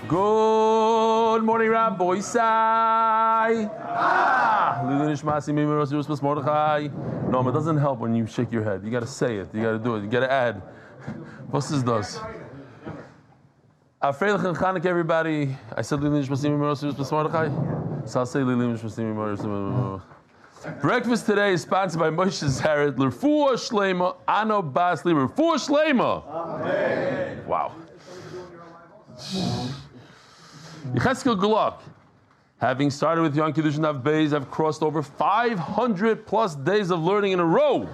Good morning, Rabbi Sai. Mordechai. No, it doesn't help when you shake your head. You got to say it. You got to do it. You got to add. What's this does? Everybody. I said Mordechai. So I'll say breakfast today is sponsored by Moshe Zaret. Refuah sheleyma. Ano basli. Refuah sheleyma. Amen. Wow. Yechiel Moshe. Having started with Yom Kiddush and Daf Beis, I've crossed over 500 plus days of learning in a row.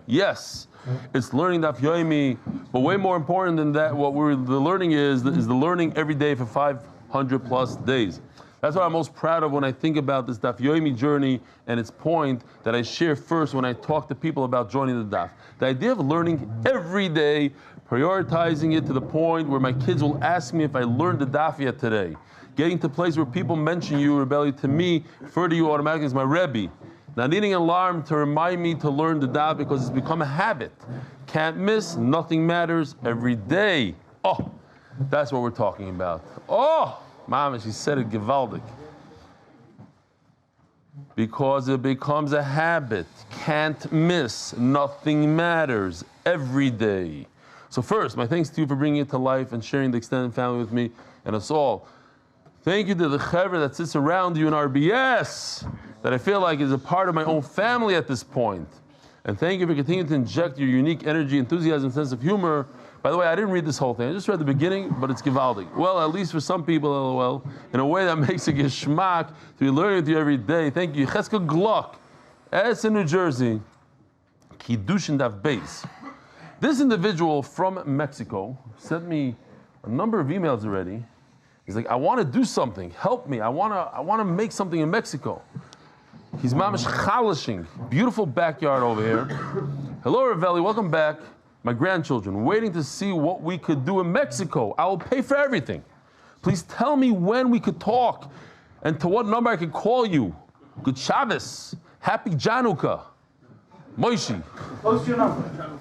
Yes. It's learning Daf Yomi, but way more important than that, the learning is the learning every day for 500 plus days. That's what I'm most proud of when I think about this Daf Yomi journey and its point that I share first when I talk to people about joining the Daf. The idea of learning every day, prioritizing it to the point where my kids will ask me if I learned the Daf yet today. Getting to a place where people mention you, Rebelli, to me, refer to you automatically as my Rebbe. Not needing an alarm to remind me to learn the Daf because it's become a habit. Can't miss, nothing matters, every day. Oh, that's what we're talking about. Oh, Mama, she said it gewaldig. Because it becomes a habit. Can't miss, nothing matters, every day. So first, my thanks to you for bringing it to life and sharing the extended family with me and us all. Thank you to the chevra that sits around you in RBS, that I feel like is a part of my own family at this point. And thank you for continuing to inject your unique energy, enthusiasm, sense of humor. By the way, I didn't read this whole thing. I just read the beginning, but it's gewaldig. Well, at least for some people, LOL, in a way that makes it geschmack to be learning with you every day. Thank you. Yechiel Moshe in New Jersey. Kiddush and Daf Beis. This individual from Mexico sent me a number of emails already. He's like, I want to do something. Help me. I want to make something in Mexico. He's mamish chalishing. Beautiful backyard over here. Hello, Ravelli. Welcome back. My grandchildren, waiting to see what we could do in Mexico. I will pay for everything. Please tell me when we could talk and to what number I could call you. Good Shabbos. Happy Januka. Moishi. Post your number.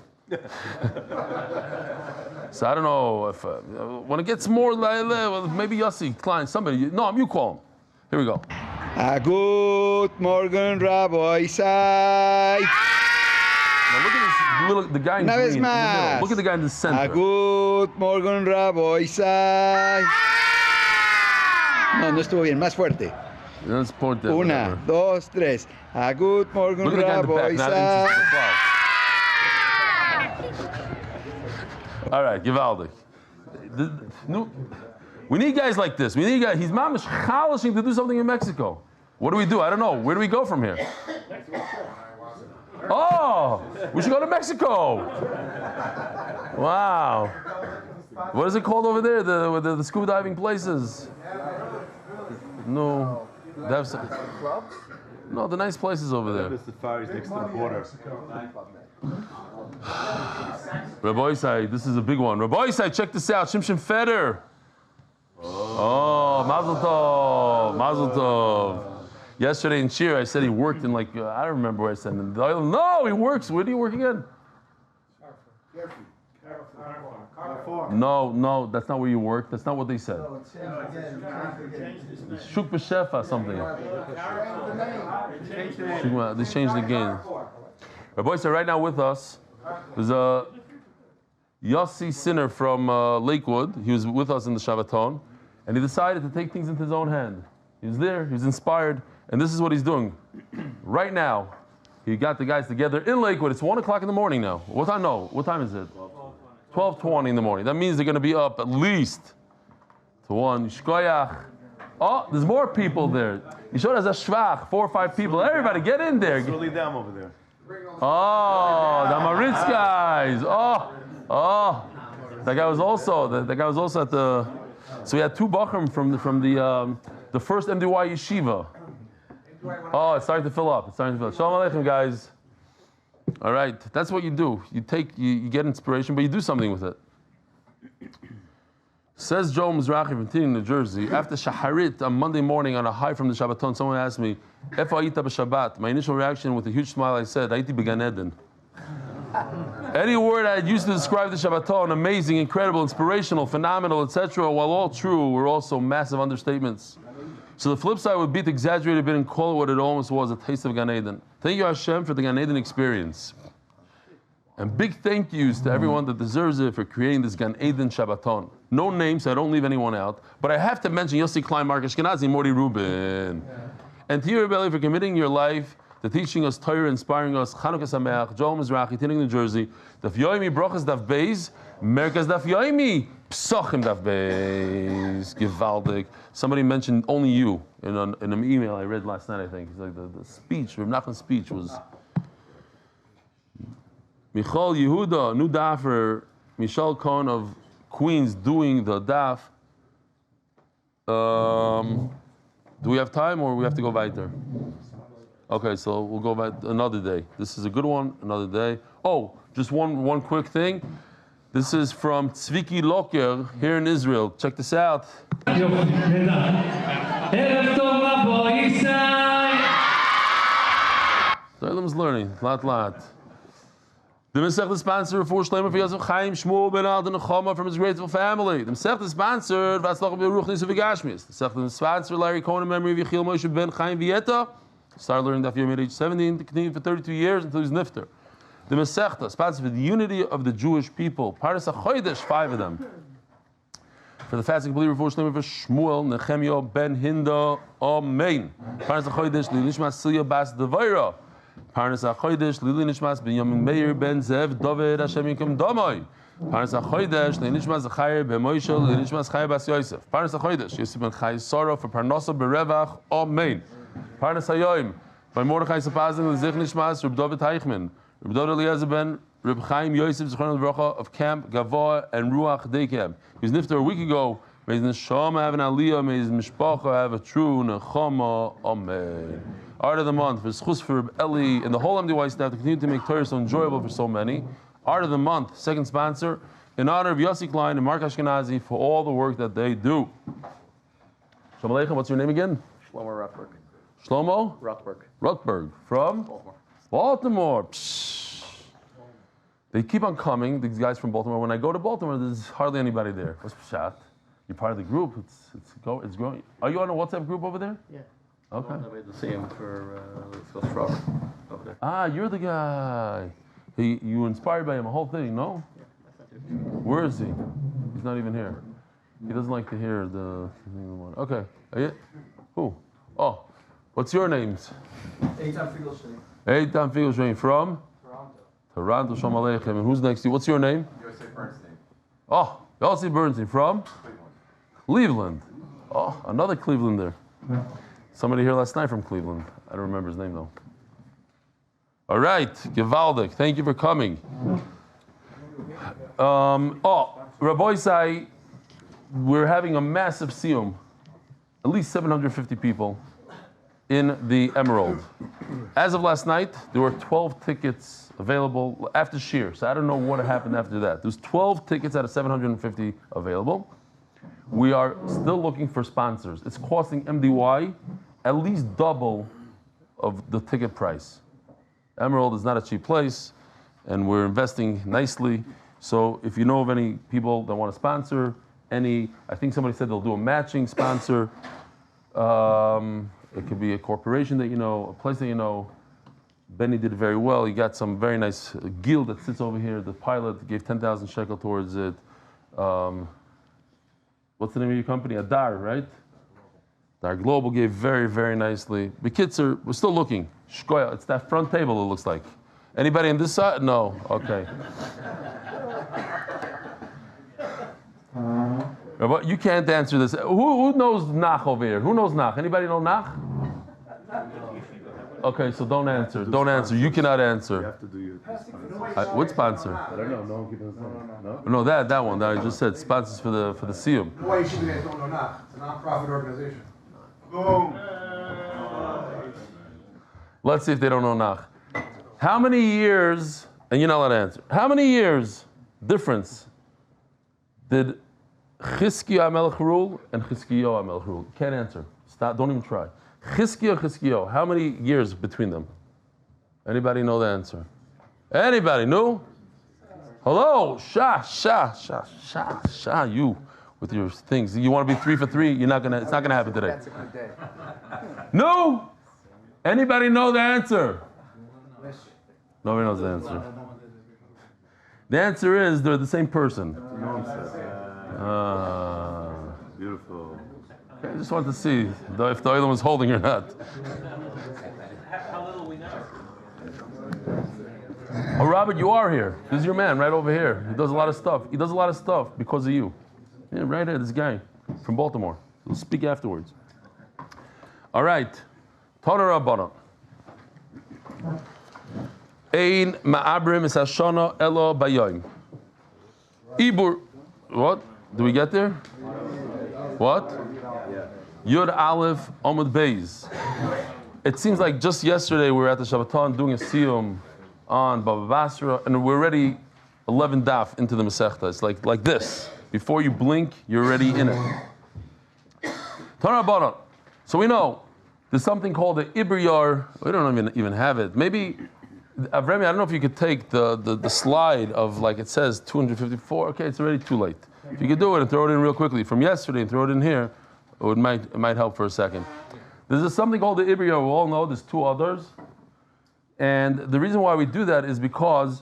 So I don't know if when it gets more maybe Yossi, Klein, somebody. No, you call him. Here we go. Good morning, Rabbi Sai. Now look at the guy in green, in the middle. Look at the guy in the center. Good morning, Rabbi Sai. No estuvo bien. Más fuerte. Let's point that. Una, dos, tres. Good morning, look at the guy in the Rabbi back, Sai. All right, Givaldi. We need guys like this. We need guys. He's mamish chalishing to do something in Mexico. What do we do? I don't know. Where do we go from here? Oh, we should go to Mexico. Wow. What is it called over there? The scuba diving places? No. They have some clubs? No, the nice places over there. The safaris next to the border. Rabbi Isai, this is a big one. Rabbi Isai, check this out. Shimshon Feder. Oh, Mazel Tov. Mazel Tov. Yesterday in Shir, I said he worked in I don't remember where I said. No, he works. Where do you work again? No, that's not where you work. That's not what they said. Shuk B'Shefa something. They changed the game. Rabbi Isai, right now with us, there's a Yossi Sinner from Lakewood. He was with us in the Shabbaton, and he decided to take things into his own hand. He was there, he was inspired, and this is what he's doing. Right now, he got the guys together in Lakewood. It's 1 o'clock in the morning now. What time? No, what time is it? 12:20 in the morning. That means they're going to be up at least to 1. Shkoyach. Oh, there's more people there. You showed us a shvach, 4 or 5 people. Everybody, get in there. It's really down over there. Oh, the Maritz guys. Oh. That guy was also at the. So we had 2 bachrim from the first MDY yeshiva. Oh, it's starting to fill up. Shalom Aleichem, guys. All right, that's what you do. You get inspiration, but you do something with it. Says Joe Mizrahi from Teen, New Jersey. After Shaharit on Monday morning on a high from the Shabbaton, someone asked me, "Efa ayita b'Shabbat?" My initial reaction with a huge smile, I said, "Ayiti b'Gan Eden." Any word I had used to describe the Shabbaton, amazing, incredible, inspirational, phenomenal, etc., while all true, were also massive understatements. So the flip side would be to exaggerate a bit and call it what it almost was, a taste of Gan Eden. Thank you, Hashem, for the Gan Eden experience. And big thank yous to everyone that deserves it for creating this Gan Eden Shabbaton. No names, so I don't leave anyone out. But I have to mention Yossi Klein, Mark Ashkenazi, Morty Rubin. And to you, Rebelli, for committing your life to teaching us Torah, inspiring us. Chanukah Sameach, Joel Mizrahi, Tinning, New Jersey. Daf Yomi, Brochas Daf Beis, Merkaz Daf Yomi, Psochim Daf Beis. Gewaldig. Somebody mentioned only you in an email I read last night, I think. It's like the speech, Reb Nachman's speech was... Michal Yehuda, new daffer, Michelle Cohn of Queens doing the daf. Do we have time or we have to go weiter? Okay, so we'll go back another day. This is a good one, another day. Oh, just one quick thing. This is from Tzviki Loker here in Israel. Check this out. Everyone's learning, lot. The Masechta sponsor for Shelaima for Yosef Chaim Shmuel Ben Alte Nechama from his grateful family. The Masechta sponsored Vatzlach Berухnיות ובגשמיות. The Masechta sponsored Larry Cohn in memory of Yechiel Moshe Ben Chaim started learning Daf Yomi at age 17, continued for 32 years until he's nifter. The Masechta sponsored for the unity of the Jewish people. Parnassa Chodesh, 5 of them. For the fasting believer for Shelaima for Shmuel Nechemia Ben Hinda. Amen. Parnassa Chodesh Lilishma Silya Bas Dvora. Parnassa Chodesh Lili Nishmas Benimin Meir Ben Zev Dovid Eliezer. Parnassa Chodesh Lili Nishmas Zechrya Ben Moshe Lili Nishmas Chaya Bas Yosef. Parnassa Chodesh Yosef Ben Chai Sara for parnassa berevach. Amen. Parnassa Yoim by Mordechai Sapoznick Zech Nishmas Reb Dovid Dovid Eliezer Ben Chaim Yosef Zechrya of Camp Gavoa and Ruach Day Camp. He was nifter a week ago. May his neshama have an aliyah. May his mishpacha have a true nechama. Amen. Art of the month for Schus for Eli and the whole MDY staff to continue to make Torah so enjoyable for so many. Art of the month, second sponsor, in honor of Yossi Klein and Mark Ashkenazi for all the work that they do. Shalom Aleichem, what's your name again? Shlomo Ruckberg. Shlomo? Ruckberg. From? Baltimore. Psh. They keep on coming, these guys from Baltimore. When I go to Baltimore, there's hardly anybody there. What's Pshat? You're part of the group. It's growing. Are you on a WhatsApp group over there? Yeah. Okay. I made the same for Robert over there. Ah, you're the guy. You were inspired by him, a whole thing, no? Yeah, that's not too. Where is he? He's not even here. He doesn't like to hear the thing. Okay. Who? Oh, what's your names? Eitan Finkelstein. Eitan Finkelstein from? Toronto. Shalom Aleichem. And who's next to you? What's your name? Yosef Bernstein. Oh, Yossi Bernstein from? Cleveland. Oh, another Clevelander. Somebody here last night from Cleveland. I don't remember his name though. All right, Gewaldig. Thank you for coming. Rabbi Sai, we're having a massive siyum. At least 750 people in the Emerald. As of last night, there were 12 tickets available after Shir. So I don't know what happened after that. There's 12 tickets out of 750 available. We are still looking for sponsors. It's costing MDY at least double of the ticket price. Emerald is not a cheap place, and we're investing nicely. So if you know of any people that want to sponsor, I think somebody said they'll do a matching sponsor. It could be a corporation that you know, a place that you know. Benny did it very well. He got some very nice guild that sits over here. The pilot gave 10,000 shekel towards it. What's the name of your company? Adar, right? Adar Global gave very, very nicely. The kids we're still looking. Shkoya, it's that front table it looks like. Anybody on this side? No. Okay. But you can't answer this. Who knows Nach over here? Who knows Nach? Anybody know Nach? Okay, so don't answer. Don't answer. You cannot answer. You have to do your What sponsor? I don't know. No one keep us no. No, that one that I just said. Sponsors for the siyum. No way you should be there, don't know Nach. It's a non-profit organization. Let's see if they don't know Nach. How many years, and you're not allowed to answer, how many years difference did Chizkiah HaMelech rule and Chizkiyahu HaMelech rule? Can't answer. Stop, don't even try. Chizkiah, how many years between them? Anybody know the answer? Anybody? No? Hello? Shah, you with your things. You want to be 3 for 3? It's not gonna happen today. That's a good day. No? Anybody know the answer? Nobody knows the answer. The answer is they're the same person. Beautiful. I just want to see if the other was holding or not. How little we know. Oh, Robert, you are here. This is your man right over here. He does a lot of stuff. He does a lot of stuff because of you. Yeah, right here, this guy from Baltimore. We'll speak afterwards. All right. Tana Rabbana. Ein ma'abrim es hashana elo bayoim. Ibur. What? Do we get there? What? Yud Aleph Amud Beis. It seems like just yesterday we were at the Shabbaton doing a siyum on Baba Basra, and we're already 11 daf into the Masechta. It's like this. Before you blink, you're already in it. Tana Rabbana. So we know there's something called the Ibriyar. We don't even have it. Maybe, Avremi, I don't know if you could take the slide of, like it says, 254. Okay, it's already too late. If you could do it and throw it in real quickly from yesterday and throw it in here, it might help for a second. There's something called the Ibriyar. We all know there's 2 others. And the reason why we do that is because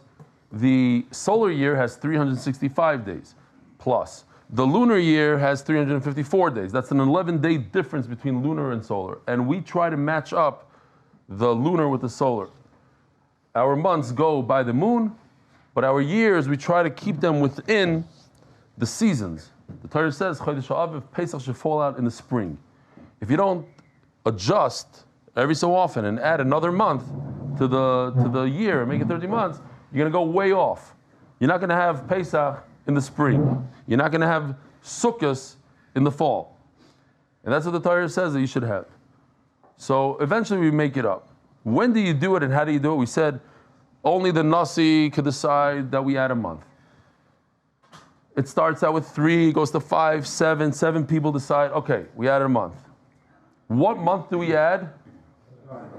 the solar year has 365 days plus. The lunar year has 354 days. That's an 11-day difference between lunar and solar. And we try to match up the lunar with the solar. Our months go by the moon, but our years, we try to keep them within the seasons. The Torah says, Chodesh Ha'aviv, Pesach should fall out in the spring. If you don't adjust every so often and add another month to the year, make it 30 months, you're going to go way off. You're not going to have Pesach in the spring. You're not going to have Sukkot in the fall. And that's what the Torah says that you should have. So eventually we make it up. When do you do it and how do you do it? We said only the Nasi could decide that we add a month. It starts out with 3, goes to 5, 7. 7 people decide, okay, we added a month. What month do we add?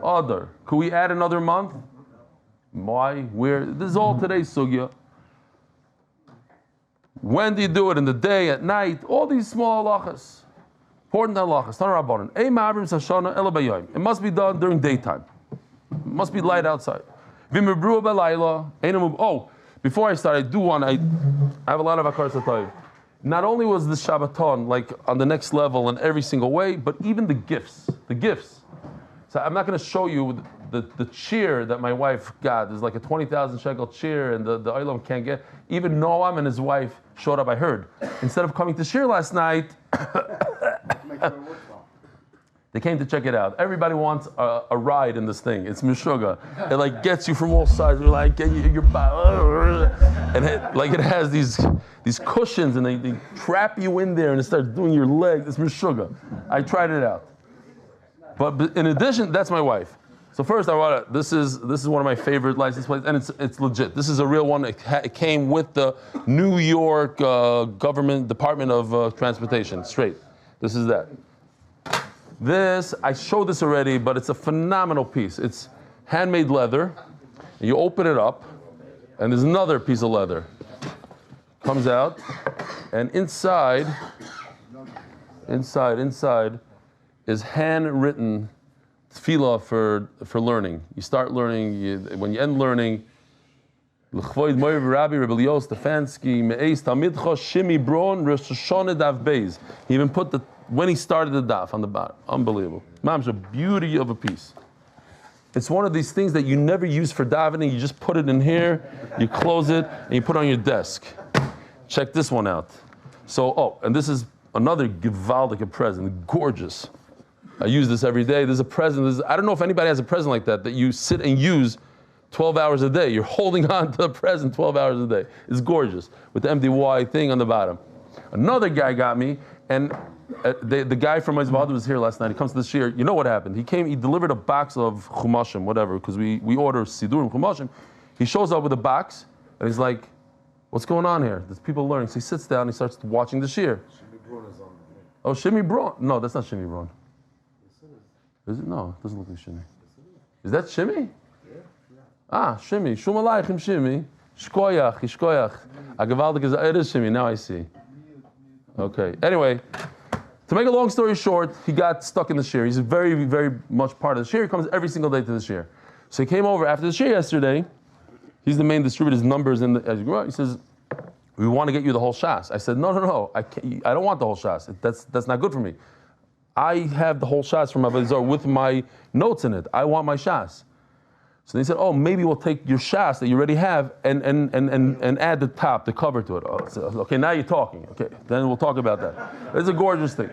Other. Could we add another month? Why? Where? This is all today's sugya. When do you do it? In the day, at night? All these small halachas. Important halachas. It must be done during daytime. It must be light outside. Oh, before I start, I have a lot of akar satayv. Not only was the Shabbaton like on the next level in every single way, but even the gifts. So I'm not going to show you the cheer that my wife got. There's like a 20,000 shekel cheer, and the Olam can't get. Even Noam and his wife showed up, I heard. Instead of coming to cheer last night, they came to check it out. Everybody wants a ride in this thing. It's mishuga. It like gets you from all sides. You're like, and it has these cushions, and they trap you in there, and it starts doing your legs. It's mishuga. I tried it out. But in addition, that's my wife. So first, this is one of my favorite license plates, and it's legit. This is a real one. It came with the New York government Department of Transportation. Straight. This is that. This, I showed this already, but it's a phenomenal piece. It's handmade leather. You open it up, and there's another piece of leather. Comes out, and inside is handwritten tefillah for learning. You start learning, when you end learning, L'chvoid Moir Rabbi Yechiel Stefansky me'eis tamidcha shimi bron Rosh Hashanah Daf Beis. He even put when he started the daf on the bottom. Unbelievable. Mam's a beauty of a piece. It's one of these things that you never use for davening. You just put it in here, you close it, and you put it on your desk. Check this one out. So, and this is another gewaldige present, gorgeous. I use this every day. There's a present. I don't know if anybody has a present like that you sit and use 12 hours a day. You're holding on to the present 12 hours a day. It's gorgeous with the MDY thing on the bottom. Another guy got me, and the guy from Mizbahad was here last night. He comes to the shir. You know what happened? He delivered a box of chumashim, whatever, because we order sidurim chumashim. He shows up with a box, and he's like, what's going on here? There's people learning. So he sits down and he starts watching the shir. Oh, Shimi Braun. No, that's not Shimi Braun. Is it? No, it doesn't look like Shimi. Is that Shimi? Shimi. Shum aleichem Shimi. Shkoyach. It is Shimi, now I see. Okay, anyway, to make a long story short, he got stuck in the shir. He's very, very much part of the shir. He comes every single day to the shir. So he came over after the shir yesterday. He's the main distributor, his numbers in the, as you grow up. He says, we want to get you the whole shas. I said, no, I don't want the whole shas. That's not good for me. I have the whole shas from Avodah Zarah with my notes in it. I want my shas. So they said, maybe we'll take your shas that you already have and add the top, the cover to it. So, okay, now you're talking. Okay, then we'll talk about that. It's a gorgeous thing.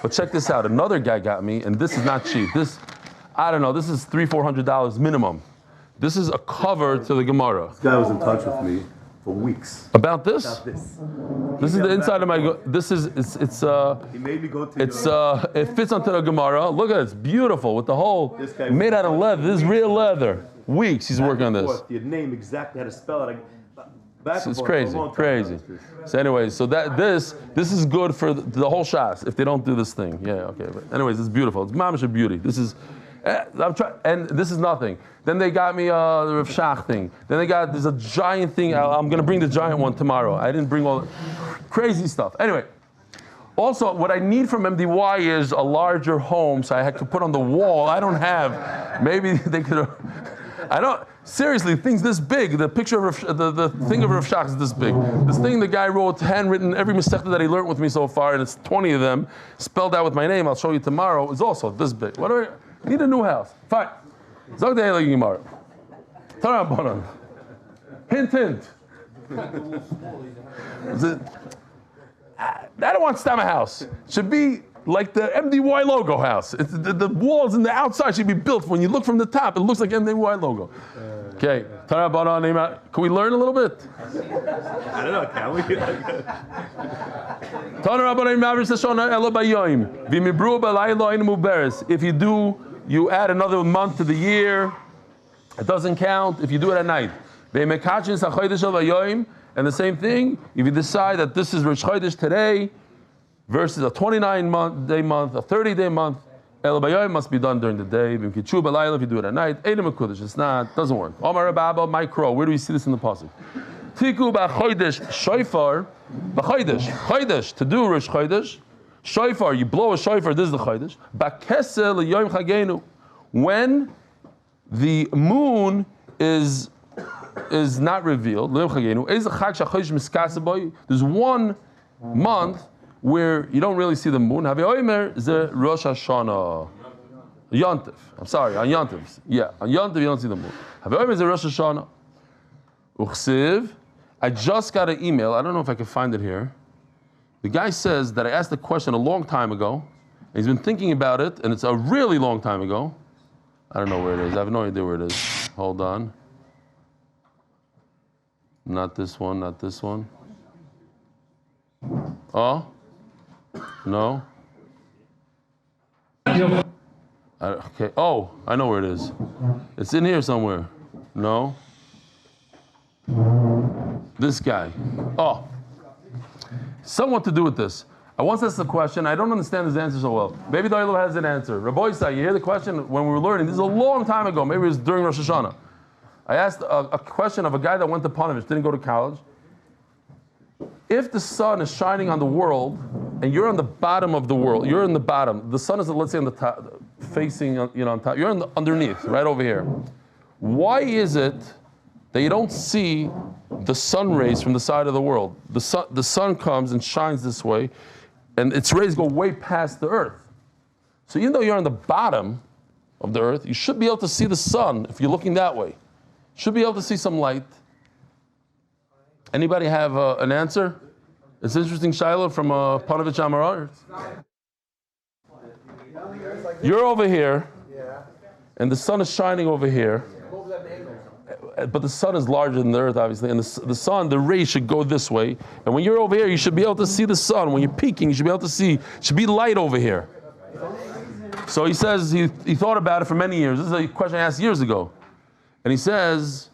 But check this out. Another guy got me, and this is not cheap. This, I don't know, this is $300-400 minimum. This is a cover to the Gemara. This guy was in touch with me for weeks. About this? About this. This is the inside of my. This is He made me go to. It fits onto the Gemara. Look at it. It's beautiful with the whole made out of leather. This is real leather. Weeks he's working on this. Your name exactly how to spell it. It's crazy. So anyways, so this is good for the whole shas if they don't do this thing. Yeah, okay. But anyways, it's beautiful. It's mamish of beauty. This is. And this is nothing. Then they got me the Rav Shach thing. Then there's a giant thing. I'm going to bring the giant one tomorrow. I didn't bring all the crazy stuff. Anyway, also what I need from MDY is a larger home, so I had to put on the wall. I don't have. Maybe they could. I don't. Seriously, things this big. The picture of the thing of Rav Shach is this big. This thing the guy wrote, handwritten, every masechta that he learned with me so far, and it's 20 of them, spelled out with my name. I'll show you tomorrow. Is also this big. What do I need? A new house. Fine. Zog the Eli Gemara. Tarabonon. Hint. I don't want Stammer house. It should be like the MDY logo house. The walls and the outside should be built. When you look from the top, it looks like MDY logo. Okay. Tarabonon. Can we learn a little bit? I don't know, can we? If you do, you add another month to the year. It doesn't count if you do it at night. And the same thing, if you decide that this is Rosh Chodesh today versus a 29-day month, a 30-day month, El Bayoim must be done during the day. If you do it at night, it's not, doesn't work. Omar Rabba, my crow. Where do we see this in the pasuk? Tiku b'chodesh shofar, chodesh to do Rosh Chodesh. Shofar, you blow a shofar. This is the chodesh. B'kesel l'yom chagenu, when the moon is not revealed. There's one month where you don't really see the moon. Rosh Hashanah. Yontif. I'm sorry, on Yontif. Yeah, on Yontif you don't see the moon. Rosh Hashanah. Uchsiv. I just got an email. I don't know if I can find it here. The guy says that I asked the question a long time ago. And he's been thinking about it, and it's a really long time ago. I don't know where it is. I have no idea where it is. Hold on. Not this one, not this one. Oh? No? Okay. Oh, I know where it is. It's in here somewhere. No? This guy. Oh. Somewhat to do with this. I once asked the question. I don't understand his answer so well. Maybe the Oilam has an answer. Rabbi Isai, you hear the question when we were learning. This is a long time ago. Maybe it was during Rosh Hashanah. I asked a question of a guy that went to Panovich, didn't go to college. If the sun is shining on the world, and you're on the bottom of the world, you're in the bottom. The sun is, let's say, on the top, facing, on top. You're underneath, right over here. Why is it that you don't see the sun rays from the side of the world? The sun comes and shines this way, and its rays go way past the earth. So even though you're on the bottom of the earth, you should be able to see the sun if you're looking that way. Should be able to see some light. Anybody have an answer? It's interesting, Shiloh, from Panovich Amarar. You're over here, and the sun is shining over here. But the sun is larger than the earth, obviously, and the sun, the rays should go this way. And when you're over here, you should be able to see the sun. When you're peeking, you should be able to see. It should be light over here. So he says he thought about it for many years. This is a question I asked years ago. And he says,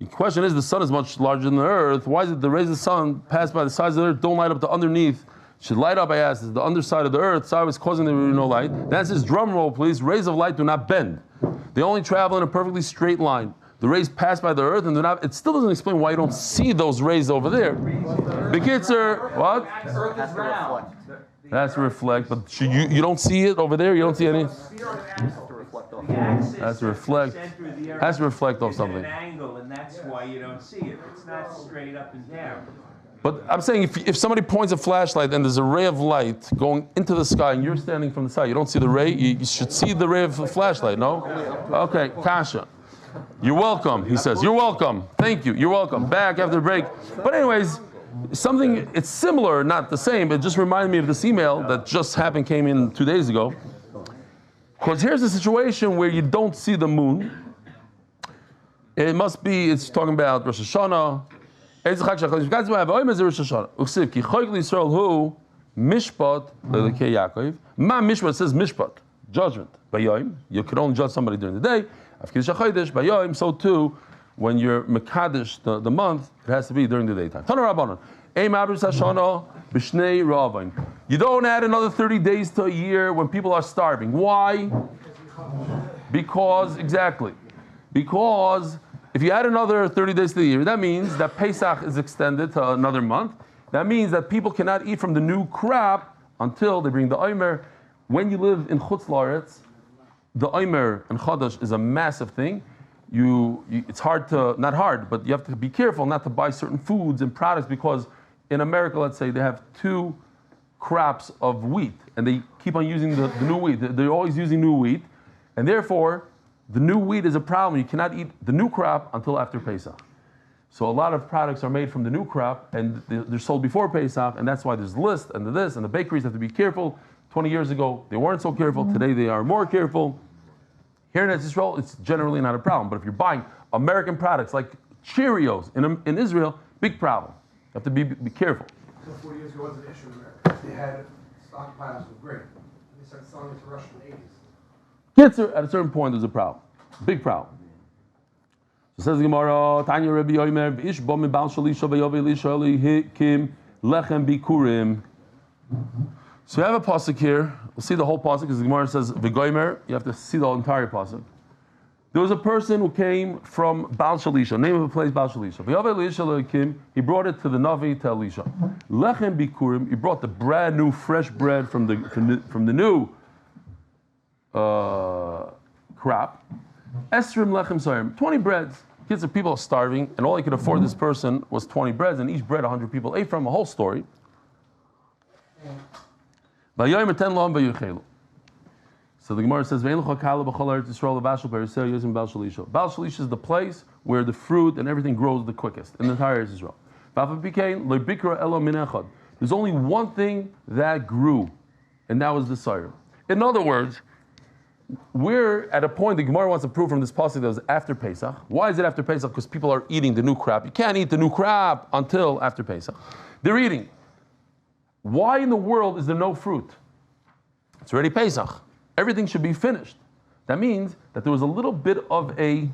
the question is, the sun is much larger than the earth. Why is it the rays of the sun pass by the sides of the earth, don't light up the underneath? Should light up, I asked, is the underside of the earth, so I was causing there to be no light. Then it says, drum roll please, rays of light do not bend. They only travel in a perfectly straight line. The rays pass by the earth and they're not, it still doesn't explain why you don't see those rays over there. Bekitzer, what? The earth is round. That's to reflect, but you don't see it over there? You don't see any? Has to reflect. Has to reflect off something. An angle, and that's why you don't see it. It's not straight up and down. But I'm saying if somebody points a flashlight and there's a ray of light going into the sky and you're standing from the side, you don't see the ray, you should see the ray of the flashlight, no? Okay, Kasha. You're welcome, he says. You're welcome. Thank you. You're welcome. Back after the break. But anyways, something, it's similar, not the same, but it just reminded me of this email that just happened, came in 2 days ago. Because here's a situation where you don't see the moon. It must be, it's talking about Rosh Hashanah. Mishpat Ma mishpat says mishpat, judgment. You can only judge somebody during the day. So too, when you're mekadesh the month, it has to be during the daytime. You don't add another 30 days to a year when people are starving. Why? Because if you add another 30 days to the year, that means that Pesach is extended to another month. That means that people cannot eat from the new crop until they bring the Omer. When you live in Chutz La'aretz, the Omer and Chodesh is a massive thing. It's hard to, not hard, but you have to be careful not to buy certain foods and products because in America, let's say, they have 2 crops of wheat and they keep on using the new wheat. They're always using new wheat, and therefore, the new wheat is a problem. You cannot eat the new crop until after Pesach. So a lot of products are made from the new crop and they're sold before Pesach, and that's why there's list and this, and the bakeries have to be careful. 20 years ago, they weren't so careful. Today, they are more careful. Here in Israel, it's generally not a problem. But if you're buying American products like Cheerios in Israel, big problem. You have to be careful. So 40 years ago, it was an issue in America. They had stockpiles of grain. They started selling it to Russia in the 80s. At a certain point, there's a problem. Big problem. So says the Gemara, Tanya Rabbi Yomer, Ish Bom Bal Shalisha Vayov Elisha Kim Lechem Bikurim. So we have a pasuk here. We'll see the whole pasuk because the Gemara says V'goymer. You have to see the entire pasuk. There was a person who came from Baal Shalisha, name of a place Baal Shalisha. V'yov Elisha Kim. He brought it to the Navi to Elisha. Lechem Bikurim. He brought the brand new fresh bread from the new crop. Esrim lechem soyim, 20 breads. Kids of people are starving, and all he could afford this person was 20 breads, and each bread 100 people ate from. A whole story. So the Gemara says, Baal Shalisha is the place where the fruit and everything grows the quickest in the entire Israel. There's only one thing that grew, and that was the Sara. In other words, we're at a point the Gemara wants to prove from this pasuk that was after Pesach. Why is it after Pesach? Because people are eating the new crop. You can't eat the new crop until after Pesach. They're eating. Why in the world is there no fruit? It's already Pesach. Everything should be finished. That means that there was a little bit of a,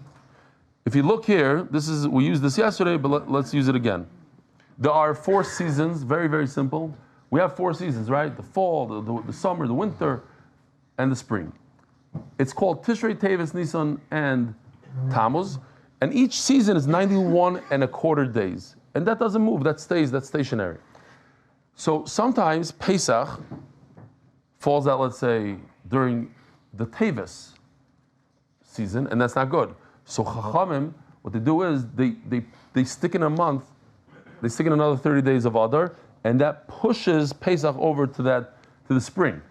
if you look here, we used this yesterday, but let's use it again. There are 4 seasons, very, very simple. We have 4 seasons, right? The fall, the summer, the winter, and the spring. It's called Tishrei, Teves, Nisan, and Tammuz, and each season is 91 and a quarter days, and that doesn't move. That's stationary. So sometimes Pesach falls out, let's say, during the Teves season, and that's not good. So Chachamim, what they do is they stick in a month, they stick in another 30 days of Adar, and that pushes Pesach over to the spring.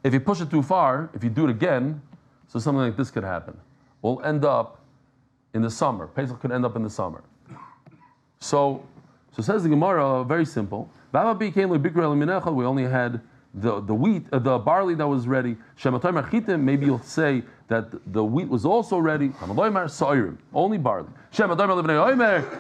If you push it too far, if you do it again, so something like this could happen. We'll end up in the summer. Pesach could end up in the summer. So says the Gemara, very simple. We only had the wheat, the barley that was ready. Maybe you'll say that the wheat was also ready. Only barley.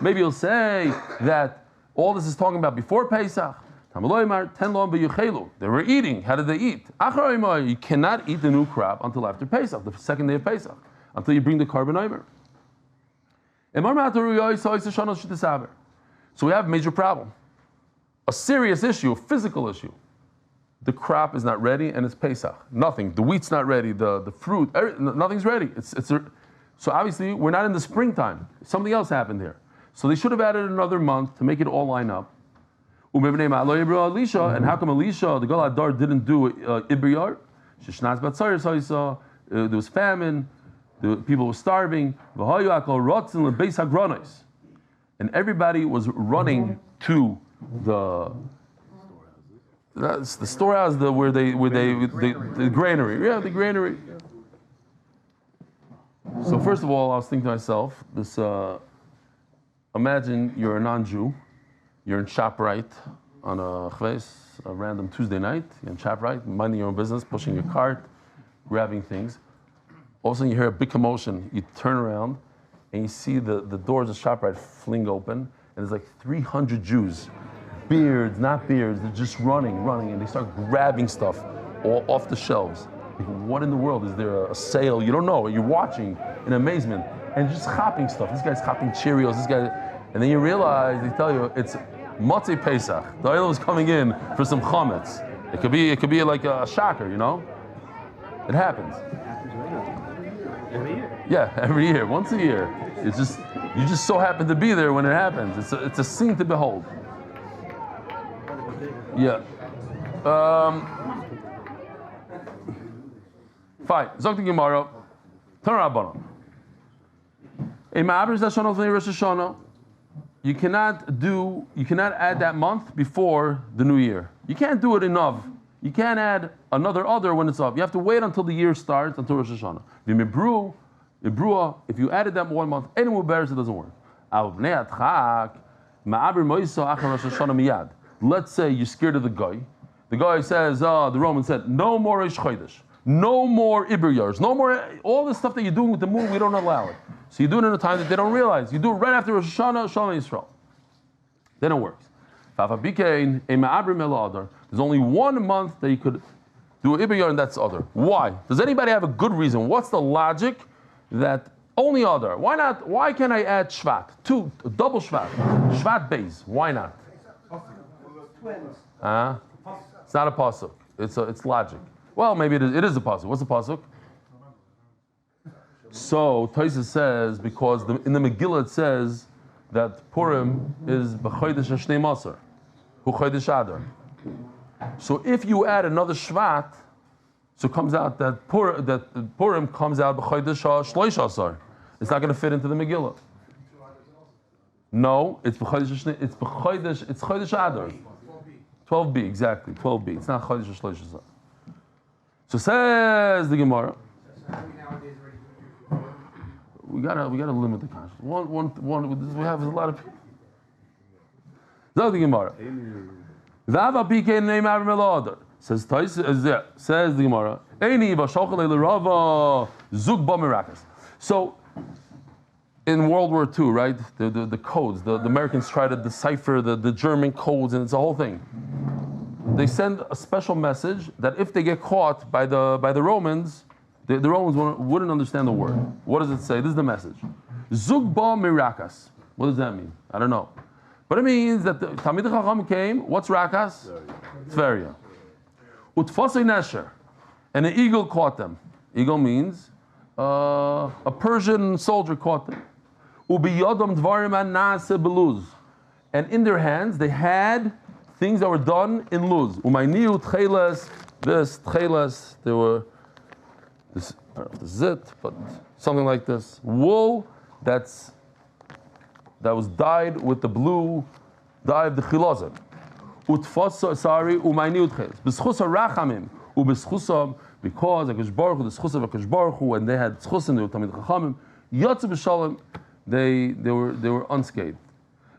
Maybe you'll say that all this is talking about before Pesach. They were eating. How did they eat? You cannot eat the new crop until after Pesach, the second day of Pesach, until you bring the carbon omer. So we have a major problem, a serious issue, a physical issue. The crop is not ready, and it's Pesach. Nothing. The wheat's not ready. The fruit, nothing's ready. So obviously, we're not in the springtime. Something else happened here. So they should have added another month to make it all line up. And how come Elisha, the Gal Adar, didn't do Ibriyar? There was famine, the people were starving, and everybody was running to the storehouse, the granary. Yeah, the granary. So first of all, I was thinking to myself, imagine you're a non-Jew, you're in ShopRite on a random Tuesday night, you're in ShopRite, minding your own business, pushing your cart, grabbing things. All of a sudden you hear a big commotion, you turn around, and you see the doors of ShopRite fling open, and there's like 300 Jews, beards, not beards, they're just running, and they start grabbing stuff all off the shelves. Like, what in the world? Is there a sale? You don't know. You're watching in amazement, and just hopping stuff. This guy's hopping Cheerios. This guy, and then you realize they tell you it's Motzei Pesach. The oil is coming in for some chametz. It could be like a shocker, you know. It happens. Every year. Yeah, every year, once a year. It's just you just so happen to be there when it happens. It's a scene to behold. Yeah. Fine. Zok the Gemara. Turn Rabbanon. You cannot add that month before the new year. You can't do it enough. You can't add another other when it's up. You have to wait until the year starts, until Rosh Hashanah. If you added that 1 month, any more bears, it doesn't work. Let's say you're scared of the guy. The guy says, the Roman said, no more Rosh Chodesh, no more Iber Yars, no more, all the stuff that you're doing with the moon, we don't allow it. So you do it in a time that they don't realize. You do it right after Rosh Hashanah, Shalom Yisrael. Then it works. There's only 1 month that you could do an Iber Yar, and that's Adar. Why? Does anybody have a good reason? What's the logic that only Adar? Why not? Why can't I add Shvat? Double Shvat. Shvat Beis. Why not? It's not a pasuk. It's logic. Well, maybe it is a pasuk. What's a pasuk? So Tosfos says because in the Megillah it says that Purim is b'chodesh hashnei masar, hu chodesh Adar. So if you add another Shvat, so it comes out that Purim comes out b'chodesh shloish asar. It's not going to fit into the Megillah. No, it's b'chodesh. It's chodesh Adar. 12b, exactly. 12b. It's not chodesh shloish asar. So says the Gemara. We gotta limit the conscience. One. We have a lot of people. Says the Gemara. Says the Gemara. So in World War II, right? The codes. The Americans try to decipher the German codes, and it's a whole thing. They send a special message that if they get caught by the Romans, the Romans wouldn't understand the word. What does it say? This is the message. Zug ba mirakas. What does that mean? I don't know. But it means that the Talmid Chacham came. What's rakas? Tzveria. Utfasei nesher. And an eagle caught them. Eagle means a Persian soldier caught them. Ubiyodam dvarim anase beluz. And in their hands they had things that were done in luz. Umayniu tcheles, this tcheles, they were this, I don't know if this is it, but something like this. Wool that was dyed with the blue dye of the chilazim. Utfasa sari umayniu tcheles. B'schusa rachamim u'b'schusa, because HaKadosh Baruch Hu, the schus of HaKadosh Baruch Hu, and they had schus and they were Talmid Chachamim, yotze b'shalom, they were unscathed.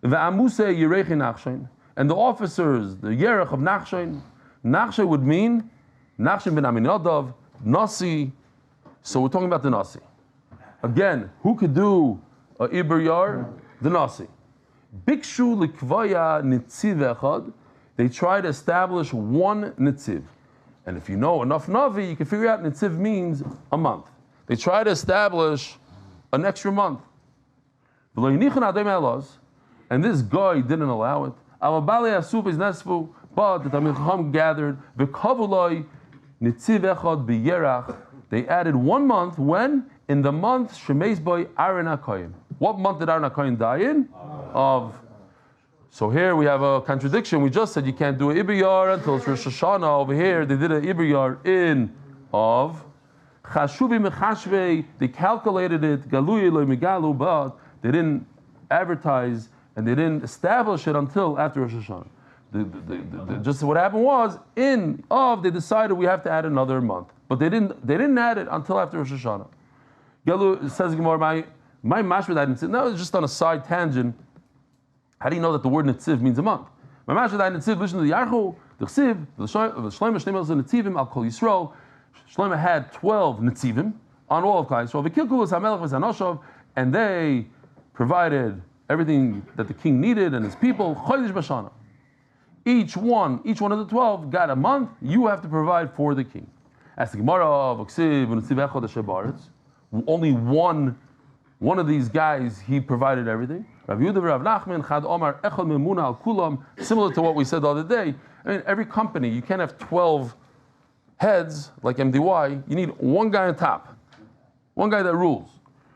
Ve'amuse yirechi nachshain. And the officers, the Yerech of Nachshain would mean Nachshain ben Aminadav, Nasi. So we're talking about the Nasi. Again, who could do a Iber Yar? The Nasi. Bikshu likvaya nitziv echad. They try to establish one nitziv. And if you know enough Navi, you can figure out nitziv means a month. They try to establish an extra month. And this guy didn't allow it. But the Talmid Chacham gathered, v'kavuloi nitziv echad b'yerach They added 1 month when? In the month Shemeis Boy Aaron HaKohen. What month did Aaron HaKohen die in? Of. So here we have a contradiction. We just said you can't do an Iber until it's Rosh Hashanah. Over here they did an Iber in of. Chashuvi mechashvei. They calculated it. Galui lo migalu, but they didn't advertise and they didn't establish it until after Rosh Hashanah. Just what happened was in of they decided we have to add another month, but they didn't add it until after Rosh Hashanah. Galu says Gemara, my mashma I didn't say. No, it's just on a side tangent. How do you know that the word netziv means a month? My mashma I didn't say. Listen to the Yarchu, the Chsiv, the Shelaima, Shneimel Netzivim al Kol Yisrael. Shelaima had 12 netzivim on all of Klal Yisrael. V'kilkul hamelech v'zanoshov, and they provided everything that the king needed and his people. Chodesh b'shana. Each one of the 12 got a month. You have to provide for the king. As the Gemara of Chsiv v'netziv echad asher ba'aretz, only one of these guys he provided everything. Rav Yehuda v'Rav Nachman chad omar echad memuna al kulam. Similar to what we said the other day. I mean, every company you can't have 12 heads like MDY. You need one guy on top, one guy that rules.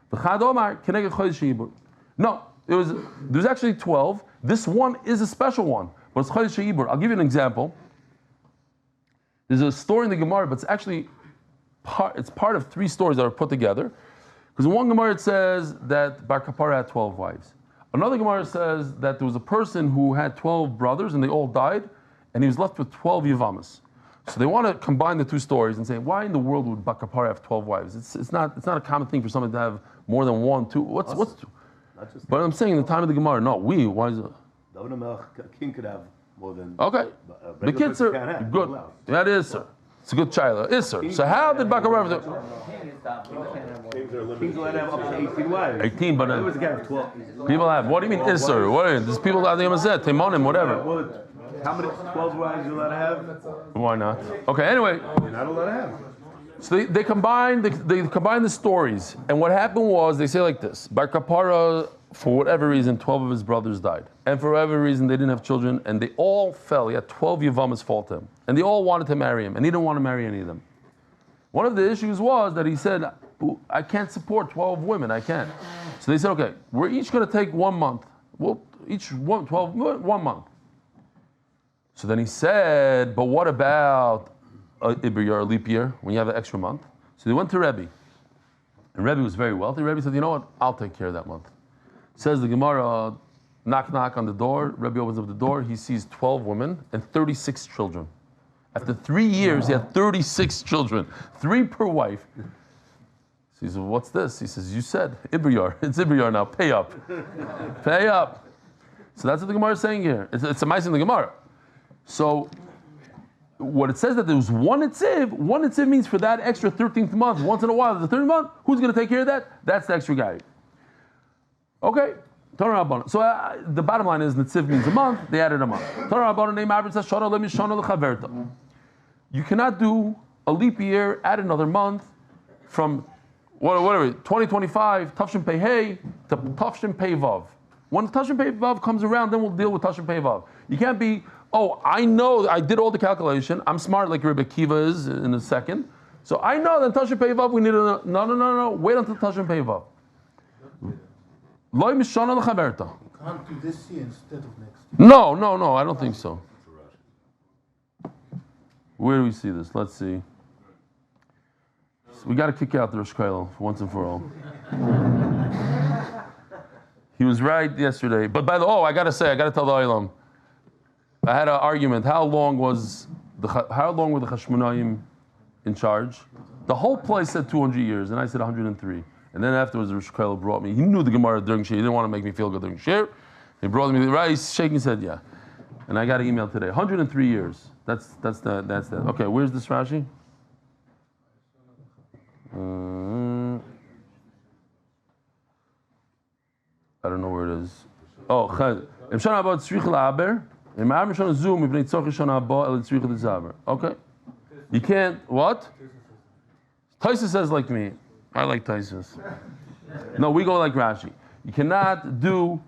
The chad omar keneged chodesh sheibur. No, there's actually 12. This one is a special one, but it's chodesh sheibur. I'll give you an example. There's a story in the Gemara, but it's actually part of 3 stories that are put together. Because in one Gemara it says that Bar Kapara had 12 wives. Another Gemara says that there was a person who had 12 brothers and they all died, and he was left with 12 Yavamas. So they want to combine the 2 stories and say, why in the world would Bar Kapara have 12 wives? It's not a common thing for someone to have more than 1, 2. What's? But I'm saying in the time of the Gemara, no, why is it? King could have more than. Okay, the kids are good. That is, sir. It's a good child. Is sir. So how did Bar Kapara have? Kings allowed to have up to 18 wives. 18, but There was a guy with 12. people have. What do you mean, is sir? What? There's people out there Mazet, Timonim, whatever. Well, how many 12 wives are you allowed to have? Why not? Okay. Anyway, You're not allowed to have. so they combined the stories, and what happened was they say like this: Bar Kapara, for whatever reason, 12 of his brothers died, and for whatever reason they didn't have children, and they all fell. He had 12 Yavamas fall to him, and they all wanted to marry him, and he didn't want to marry any of them. One of the issues was that he said, I can't support 12 women, I can't. So they said, okay, we're each going to take 1 month. We'll each 1 month. So then he said, but what about a leap year, when you have an extra month? So they went to Rebbe. And Rebbe was very wealthy. Rebbe said, you know what, I'll take care of that month. Says the Gemara, knock, knock on the door. Rebbe opens up the door. He sees 12 women and 36 children. After 3 years, he had 36 children, 3 per wife. So he says, what's this? He says, you said, Ibriyar. It's Ibriyar now. Pay up. Pay up. So that's what the Gemara is saying here. It's amazing, the Gemara. So what it says that there was one netziv means for that extra 13th month, once in a while, the 13th month, who's going to take care of that? That's the extra guy. Okay. So the bottom line is netziv means a month, they added a month. You cannot do a leap year, add another month from whatever 2025 Tafshin Pei Hey to Tafshin Pei Vav. When Tafshin Pei Vav comes around, then we'll deal with Tafshin Pei Vav. You can't be, I know I did all the calculation. I'm smart like Rebbe Kiva is in a second. So I know that Tafshin Pei Vav we need a no. Wait until Tafshin Pei Vav. Loy mishana lechaverta. Can't do this year instead of next year. No, I don't think so. Where do we see this? Let's see. So we got to kick out the Rosh Kollel once and for all. He was right yesterday. But I got to tell the Olam. I had an argument. How long were the Chashmonaim in charge? The whole place said 200 years, and I said 103. And then afterwards, the Rosh Kollel brought me. He knew the Gemara during Shir. He didn't want to make me feel good during Shir. He brought me the rice, shaking, said, yeah. And I got an email today. 103 years. That's that. Okay, where's this Rashi? I don't know where it is. Okay. You can't, what? Taisa says like me. I like Taisus. No, we go like Rashi. You cannot do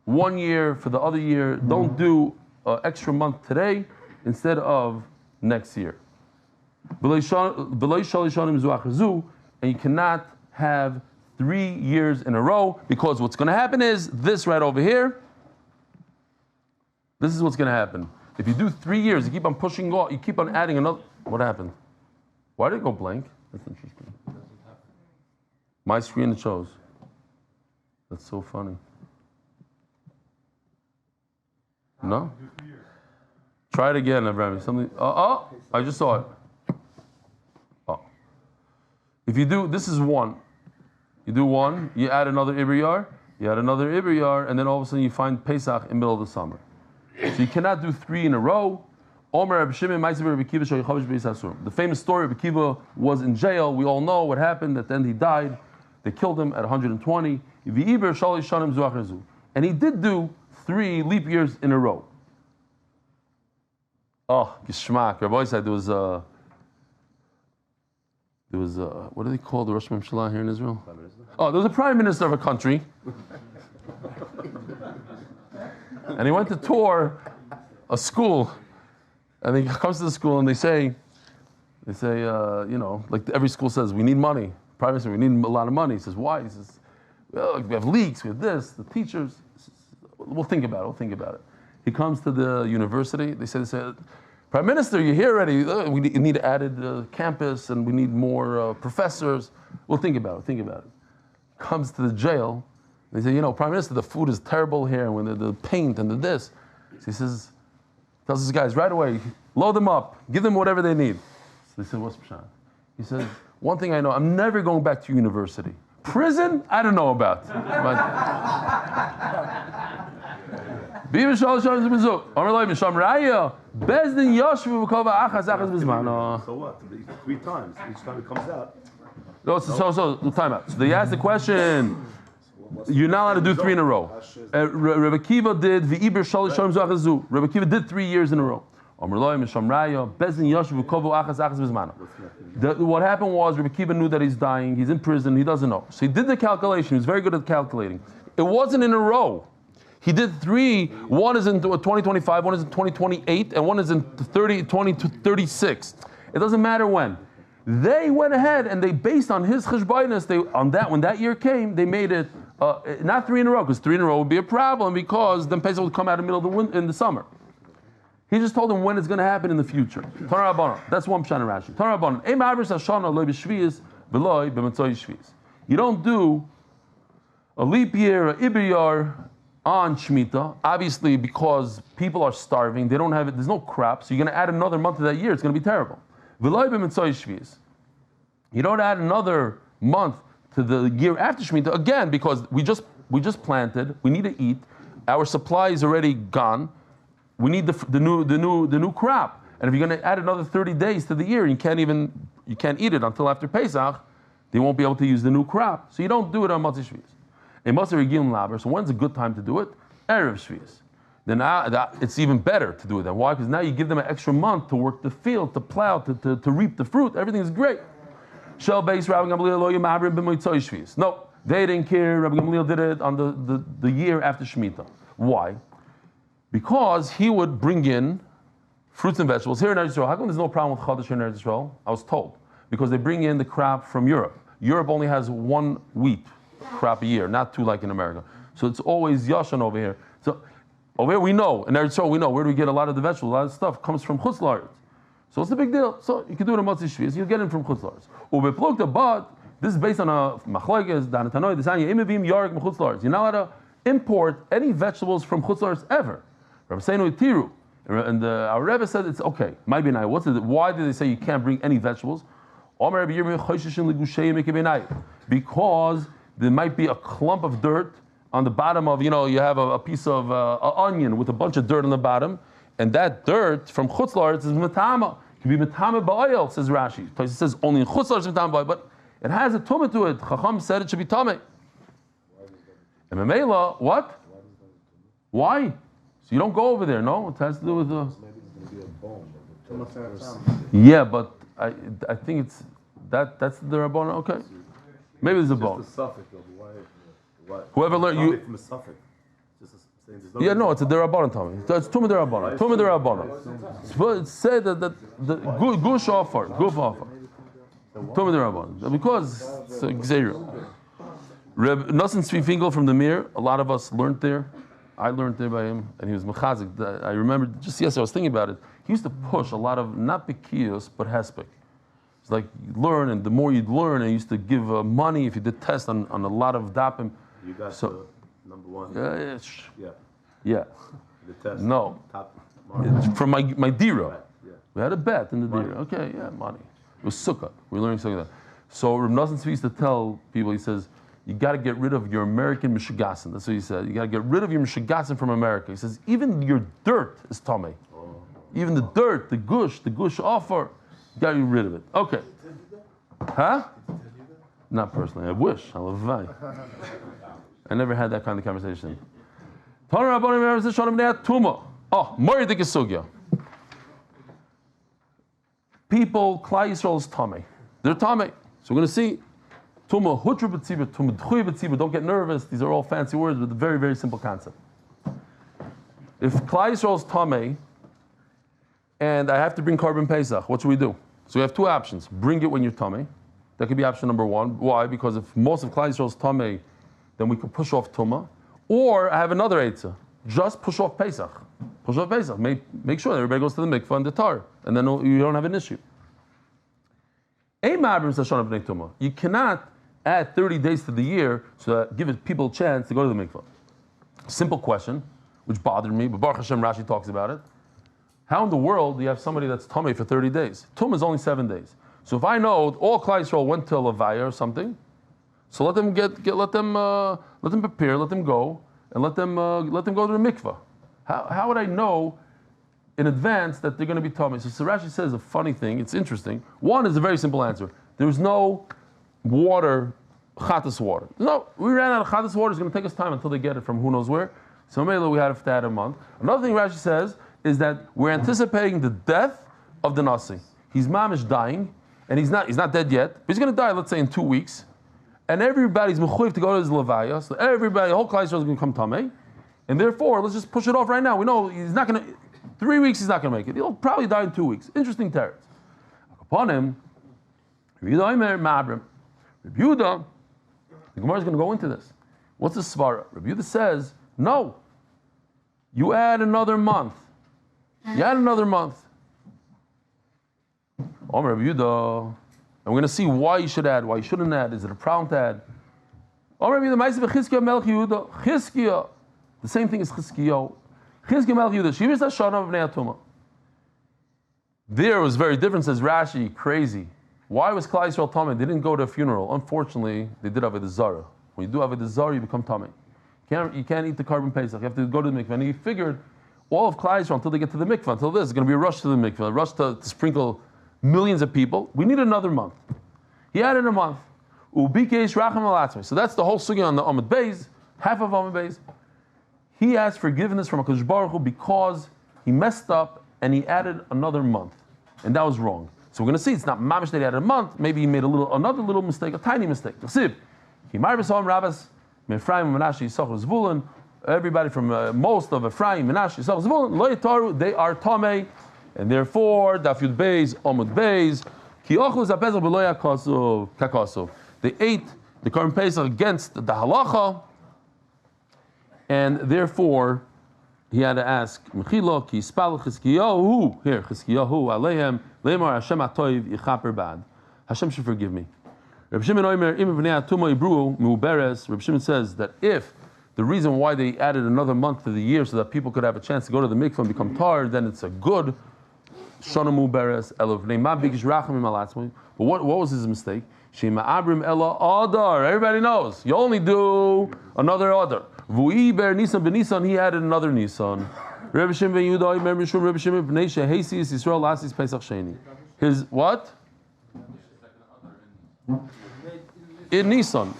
1 year for the other year. Don't do an extra month today instead of next year. And you cannot have 3 years in a row, because what's going to happen is this right over here. This is what's going to happen. If you do 3 years, you keep on pushing off, you keep on adding another. What happened? Why did it go blank? That's interesting. My screen it shows. That's so funny. No? Try it again, Abraham. Something. I just saw it. Oh. If you do, this is 1. You do 1, you add another Ibriyar, you add another Ibriyar, and then all of a sudden you find Pesach in the middle of the summer. So you cannot do 3 in a row. The famous story of Akiva was in jail. We all know what happened. At the end he died. They killed him at 120. And he did do 3 leap years in a row. Oh, Geschmack. Rabbi said there was what do they call the Rosh Hashanah here in Israel? Oh, there was a prime minister of a country. And he went to tour a school. And he comes to the school and they say, like every school says, we need money. Prime Minister, we need a lot of money. He says, why? He says, well, we have leaks, we have this, the teachers. Says, we'll think about it. He comes to the university. They say, Prime Minister, you're here already. We need added campus and we need more professors. We'll think about it. Comes to the jail. They say, Prime Minister, the food is terrible here, when the paint and the this. So he says, tells his guys right away, load them up, give them whatever they need. So they said, what's Pshat? He says, one thing I know, I'm never going back to university. Prison, I don't know about. So what? 3 times. Each time it comes out. So time out. So they asked the question, you're not allowed to do 3 in a row. Rebbe Kiva did Rebbe Kiva did 3 years in a row. What happened was Rebbe Kiva knew that he's dying, he's in prison, he doesn't know. So he did the calculation, he was very good at calculating. It wasn't in a row. He did 3, one is in 2025, one is in 2028, and one is in 2036. It doesn't matter when. They went ahead and they based on his cheshbonus, when that year came, they made it not 3 in a row, because 3 in a row would be a problem, because then Pesach would come out in the middle of the winter, in the summer. He just told them when it's going to happen in the future. That's one pshat in Rashi. You don't do a leap year, a ibiyar on Shemitah, obviously because people are starving, they don't have it, there's no crop, so you're going to add another month of that year, it's going to be terrible. You don't add another month to the year after Shemitah, again, because we just planted, we need to eat, our supply is already gone, we need the new crop. And if you're going to add another 30 days to the year, you can't eat it until after Pesach, they won't be able to use the new crop. So you don't do it on Matzah Shvius. So when's a good time to do it? Erev Shvius. Then it's even better to do it then. Why? Because now you give them an extra month to work the field, to plow, to reap the fruit. Everything is great. No, they didn't care. Rabbi Gamliel did it on the year after Shemitah. Why? Because he would bring in fruits and vegetables. Here in Eretz Yisrael, how come there's no problem with Chadash in Eretz Yisrael? I was told. Because they bring in the crop from Europe. Europe only has 1 wheat crop a year, not 2 like in America. So it's always Yashan over here. So over here we know, in Eretz Yisrael we know, where do we get a lot of the vegetables? A lot of stuff comes from Chutz La'aretz. So it's a big deal. So you can do it on Matzah Shvius, you get it from Chutz La'aretz. But this is based on a machlokes, Danatanoy, Desanya, Imivim, Yarek, Chutz La'aretz. You're not allowed to import any vegetables from Chutz La'aretz ever. Rabbi Seinu Tiru. And our Rebbe said it's okay. Maybe not. Why did they say you can't bring any vegetables? Because there might be a clump of dirt on the bottom of, you have a piece of onion with a bunch of dirt on the bottom, and that dirt from Chutz La'aretz is Metama. It can be Metama ba'oil, says Rashi. It says only in Chutz La'aretz Metama ba'oil, but it has a tumah to it. Chacham said it should be Tameh. And Memela, what? Why? So you don't go over there, no? It has to do with the... Yeah, but I think it's... That's the Rabbana, okay. Maybe there's a bone. Just a suffix, why? Whoever learned you... From a suffix. Just Yeah, no, it's a derabanan tummy. It's tumah derabanan. Tumah derabanan. It's said that the gush offer, goof offer. Tumah derabanan. Because it's a gzeira. Reb Nosson Tzvi Finkel from the Mir, a lot of us learned there. I learned there by him, and he was mechazik. I remember just yesterday I was thinking about it. He used to push a lot of not bekiyos but hespek. It's like you learn, and the more you'd learn, and he used to give money if you did tests on a lot of dapim. You got so, number one. Yeah. The test. No. Top it's from my dira. Right. Yeah. We had a bet in the dira. Okay, yeah, money. It was sukkah. We were learning something like that. So Reb Nosson Tzvi used to tell people, he says, you got to get rid of your American mishigasin. That's what he said. You got to get rid of your mishigasin from America. He says, even your dirt is tamei. Even the dirt, the gush offer, you got to get rid of it. Okay. Huh? Not personally. I wish. I love I never had that kind of conversation. Oh, Mordechai Sapoznick. People, Klal Yisrael is tamei. They're tamei. So we're going to see. Tuma hutra b'tzibur, tuma d'chuy b'tzibur. Don't get nervous. These are all fancy words, but a very, very simple concept. If Klal Yisrael is tamei, and I have to bring carbon pesach, what should we do? So we have two options. Bring it when you're tamei. That could be option number one. Why? Because if most of Klal Yisrael is tamei, then we could push off tuma. Or I have another eitzah. Just push off pesach. Push off pesach. Make sure that everybody goes to the mikvah and the tar, and then you don't have an issue. You cannot add 30 days to the year so that give people a chance to go to the mikvah. Simple question, which bothered me, but Baruch Hashem Rashi talks about it. How in the world do you have somebody that's tamei for 30 days? Tumah is only 7 days. So if I know all Klal Yisrael went to Levaya or something, so let them let them prepare, let them go, and let them go to the mikvah. How would I know in advance that they're going to be tamei? So Rashi says a funny thing. It's interesting. One is a very simple answer. There's no water, chatas water. No, we ran out of chatas water. It's going to take us time until they get it from who knows where. So maybe we have to add a month. Another thing Rashi says is that we're anticipating the death of the nasi. He's mamish dying, and he's not dead yet, but he's going to die, let's say, in 2 weeks. And everybody's mechuyev to go to his levaya, so everybody, the whole Klal Yisrael is going to come tamei, and therefore, let's just push it off right now. We know he's not going to, 3 weeks he's not going to make it. He'll probably die in 2 weeks. Interesting teretz. Upon him, Rabbi Yehuda, the Gemara is going to go into this. What's the svara? Rabbi Yehuda says, no, you add another month. You add another month. Rabbi Yehuda, and we're going to see why you should add, why you shouldn't add. Is it a problem to add? Chizkiya, the same thing as Chizkiya. Chizkiya Melech Yehuda, Shivis Hashana of Bnei Atuma. There was very different, says Rashi, crazy. Why was Klal Yisrael tamei? They didn't go to a funeral. Unfortunately, they did Avodah Zara. When you do Avodah Zara, you become tamei. You can't eat the carbon pesach. You have to go to the mikveh. And he figured all of Klal Yisrael until they get to the mikveh, until this, is going to be a rush to the mikveh, a rush to sprinkle millions of people. We need another month. He added a month. So that's the whole sugya on the Amud Beis, half of Amud Beis. He asked forgiveness from HaKadosh Baruch Hu because he messed up and he added another month. And that was wrong. So we're going to see it's not mamish that he added a month. Maybe he made another little mistake, a tiny mistake. Everybody from most of Ephraim, Menashe, Yisachar, Zvulun, they are tamei, and therefore Daf Yud Beis, Amud Beis, ki ochlu zapesach b'lo yakosov kakosov. They ate the Korban Pesach against the halacha, and therefore he had to ask Mechilo ki spal Chizkiyahu here Chizkiyahu aleihem leimar Hashem atoiv yichaper bad. Hashem should forgive me. Reb Shimon Omer im bnei atuma ibru muberes. Reb Shimon says that if the reason why they added another month to the year so that people could have a chance to go to the mikvah and become tar, then it's a good shana muberes elov neima bigish rachamim alatzmi. But what was his mistake? Shema abrim ela adar. Everybody knows you only do another adar. Vu'i ber Nisan ben Nisan, he added another Nisan. Rebbe Shimon ben Yehuda, Omer Mishum Rebbe Shimon b'nei shehesis Yisrael lasis Pesach Sheni. His what? In Nisan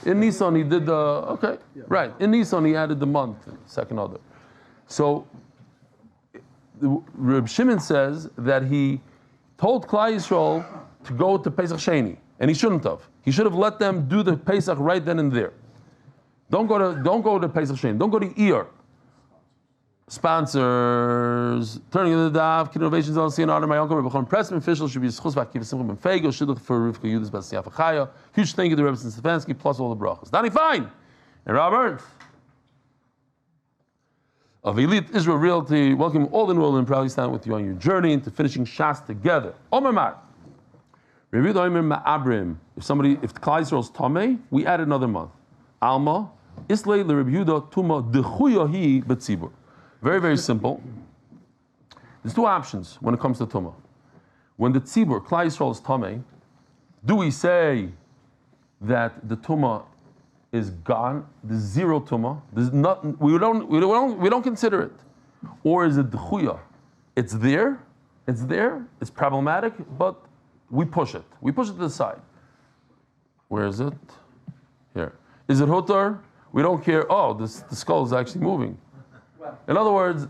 he did the, okay, right. In Nisan he added the month, second other. So Rebbe Shimon says that he told Klal Yisrael to go to Pesach Sheni, and he shouldn't have. He should have let them do the Pesach right then and there. Don't go to Pesach Sheni. Don't go to Iyar. Sponsors. Turning to the Daf, Innovations LLC in honor of my uncle, Rebbe Cohn, Pressman official should be Schus Vakiv Simcha Ben Fego, Shidduch for Refuah Yudas Bas Chaya. Huge thank you to Rebbe Stefansky, plus all the brachas. Danny Fine and Robert of Elite Israel Realty, welcome all enrolled and proudly stand with you on your journey into finishing Shas together. Omer Mar. If the Klal Yisrael is Tameh, we add another month. Alma, Islay LeReb Yehuda Tuma Dechuyahi Betzibur. Very, very simple. There's two options when it comes to Tumah. When the Tzibur, Klal Yisrael is Tameh, do we say that the Tumah is gone? There's zero Tumah. There's nothing. We don't consider it. Or is it Dechuya? It's there. It's problematic, but we push it. We push it to the side. Where is it? Here. Is it Hutar? We don't care. Oh, the skull is actually moving. In other words,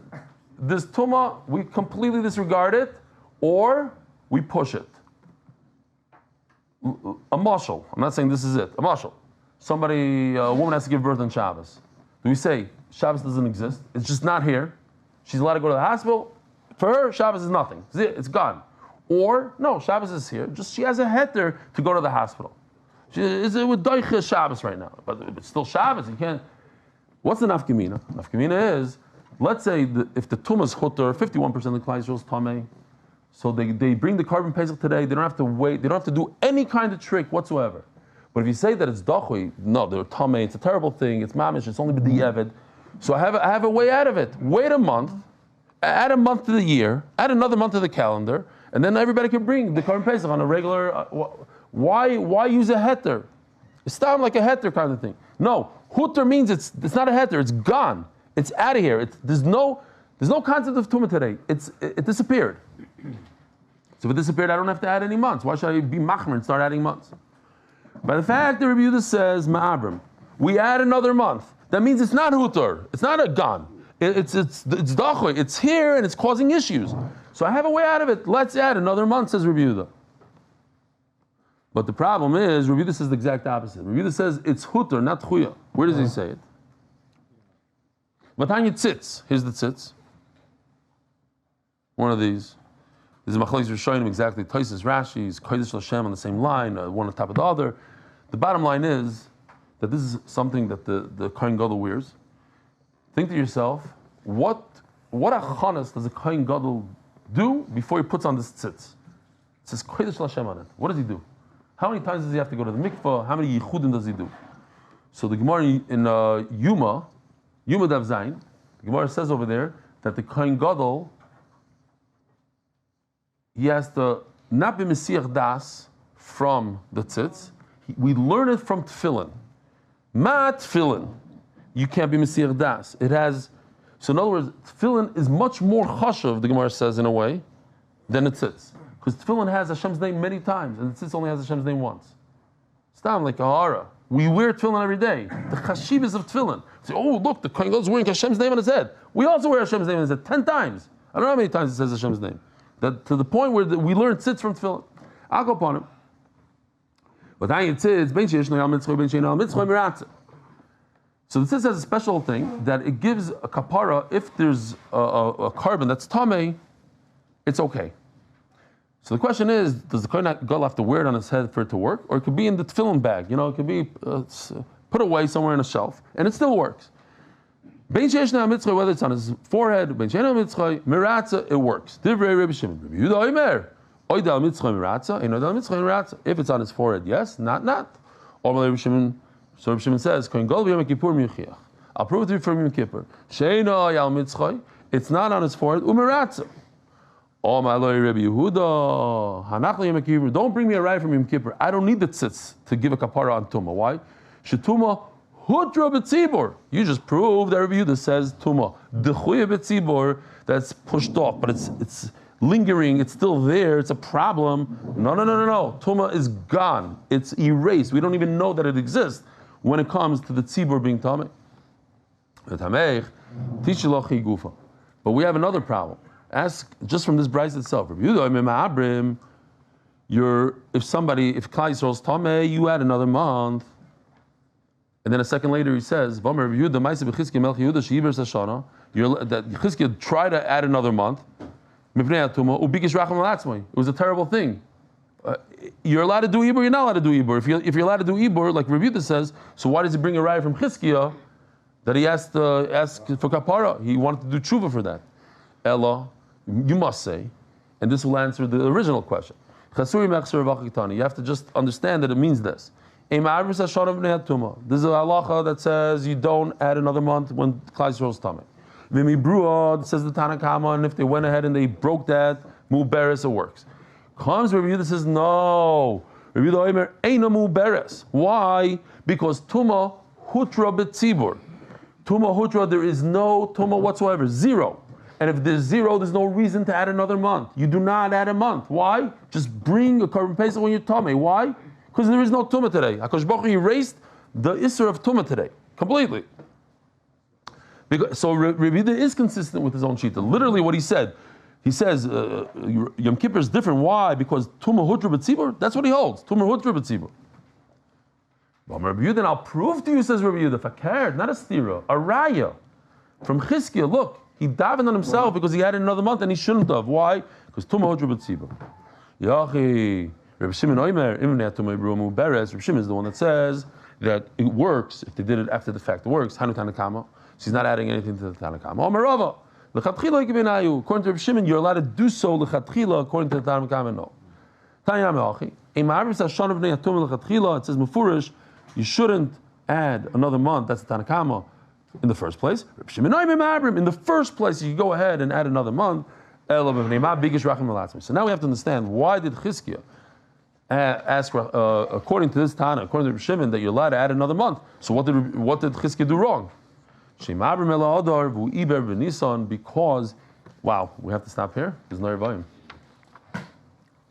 this Tumah, we completely disregard it, or we push it. A mashal. I'm not saying this is it. A mashal. A woman has to give birth on Shabbos. Do we say Shabbos doesn't exist? It's just not here. She's allowed to go to the hospital. For her, Shabbos is nothing. It's gone. Or, no, Shabbos is here. Just she has a heter to go to the hospital. She is with Doicha Shabbos right now. But it's still Shabbos. You can't. What's the nafkamina? Nafkamina is, let's say if the tumah is chutter, 51% of the Klal Yisrael is tamei. So they bring the carbon pesach today. They don't have to wait. They don't have to do any kind of trick whatsoever. But if you say that it's dachui, no, they're tamei. It's a terrible thing. It's mamish. It's only b'di'evid. So I have a way out of it. Wait a month. Add a month to the year. Add another month to the calendar. And then everybody can bring the carbon pesach on a regular. Why use a heter? It's not like a heter kind of thing. No, huter means it's not a heter. It's gone. It's out of here. There's no concept of tumah today. It disappeared. So if it disappeared, I don't have to add any months. Why should I be machmer and start adding months? By the fact that Rebbe Yehuda says ma'abrim, we add another month. That means it's not huter. It's not a gone. It's dachui. It's here and it's causing issues. So I have a way out of it. Let's add another month, says Rebbe Yehuda. But the problem is, Rebbe Yehuda says the exact opposite. Rebbe Yehuda says it's huter, not chuya. Where does he say it? Vatanya tzitz. Here's the tzitz. One of these. This is Machlokes Rishonim exactly. Taisus Rashi's Kodesh Lashem on the same line, one on top of the other. The bottom line is that this is something that the Kohen Gadol wears. Think to yourself, what achanas does a Kohen Gadol do before he puts on this tzitz? It says Kodesh Lashem on it. What does he do? How many times does he have to go to the mikvah? How many yichudim does he do? So the Gemara in Yuma Dav Zayin, the Gemara says over there that the Kohen Gadol, he has to not be mesiach das from the tzitz. We learn it from tefillin. Ma tefillin, you can't be mesiach das. It has. So in other words, tefillin is much more chashuv, the Gemara says in a way, than the tzitz. Because tefillin has Hashem's name many times, and the tzitz only has Hashem's name once. Stam like a hara. We wear tefillin every day. The chashivas of tefillin. Say, oh look, the Kohen Gadol is wearing Hashem's name on his head. We also wear Hashem's name on his head 10 times. I don't know how many times it says Hashem's name. That to the point where we learn tzitz from tefillin. I'll go upon it. But I tzitz ben sheish no mitzvah ben shein al mitzvah miratza. So the tzitz has a special thing that it gives a kapara if there's a carbon that's tamei, it's okay. So the question is, does the Kohen Gadol have to wear it on his head for it to work, or it could be in the tefillin bag? You know, it could be put away somewhere in a shelf, and it still works. Ben sheish no mitzvah, whether it's on his forehead, ben shein al mitzvah miratza, it works. Divrei Rebbe Shimon, Rebbe Yehuda Omer, oida al mitzvah miratza, ein oida al mitzvah miratza. If it's on his forehead, yes, not. Or Rebbe Shimon. So Rebbe Shimon says, Kohen Gadol b'Yom Kippur miuchiach. I'll prove it to you from Yom Kippur. Shein al mitzvah, it's not on his forehead, umiratza. Oh, my Lord, Rebbe Yehuda, Hanach Yom Kippur. Don't bring me a ride from Yom Kippur. I don't need the tzitz to give a kapara on tumah. Why? Shetuma hudra b'tzibor. You just proved that Rebbe Yehuda says tumah dechuya b'tzibor. That's pushed off, but it's lingering. It's still there. It's a problem. No. Tumah is gone. It's erased. We don't even know that it exists when it comes to the tzibor being tamei. But we have another problem. Ask just from this brayz itself. If Klal Yisrael's tamei, you add another month, and then a second later he says, that Chizkiah tried to add another month. It was a terrible thing. You're allowed to do Ibur, you're not allowed to do Ibur. If you're allowed to do Ibur, like Refuah says, so why does he bring a raya from Chizkiah that he asked for kapara? He wanted to do tshuva for that. Ella, you must say, and this will answer the original question. You have to just understand that it means this. This is a halacha that says you don't add another month when Klal Yisrael's tummy. It says the Tanakama, and if they went ahead and they broke that, muberes, it works. Comes Refuah that says no. Refuah Omer ain't no muberes. Why? Because tuma hutra betzibur. Tuma hutra, there is no tuma whatsoever, zero. And if there's zero, there's no reason to add another month. You do not add a month. Why? Just bring a korban pesach when you're tummy. Why? Because there is no tuma today. HaKadosh Baruch Hu erased the isser of tuma today completely. So Refuah is consistent with his own shita. Literally, what he said. He says Yom Kippur is different. Why? Because Tumah Hutra B'tzibur. That's what he holds. Tumah Hutra B'tzibur. Then I'll prove to you, says Refuah, fakir, not a stira, a raya from Chizkiah. Look, he davened on himself because he added another month and he shouldn't have. Why? Because Tumah Hutra B'tzibur. Yachi, Reb Shimon Omer, Imnei Tumah B'Rumu Beres. Reb Shimon is the one that says that it works if they did it after the fact. It works. Hanu Tanakama. She's not adding anything to the Tanakama. Omer Rava. According to Reb Shimon, you're allowed to do so l'chatchila. According to the Tanakama, no. It says mufurish, you shouldn't add another month. That's the Tanakama in the first place. Reb Shimon in the first place, you go ahead and add another month. So now we have to understand why did Chizkiah ask, according to this Tana, according to Reb Shimon, that you're allowed to add another month. So what did Chizkiah do wrong? Because, wow, we have to stop here. There's no volume.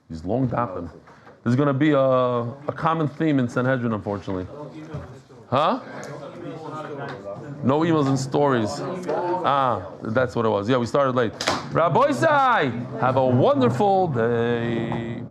These long dafim. There's going to be a common theme in Sanhedrin, unfortunately. Huh? No emails and stories. That's what it was. Yeah, we started late. Rabbi Sai, have a wonderful day.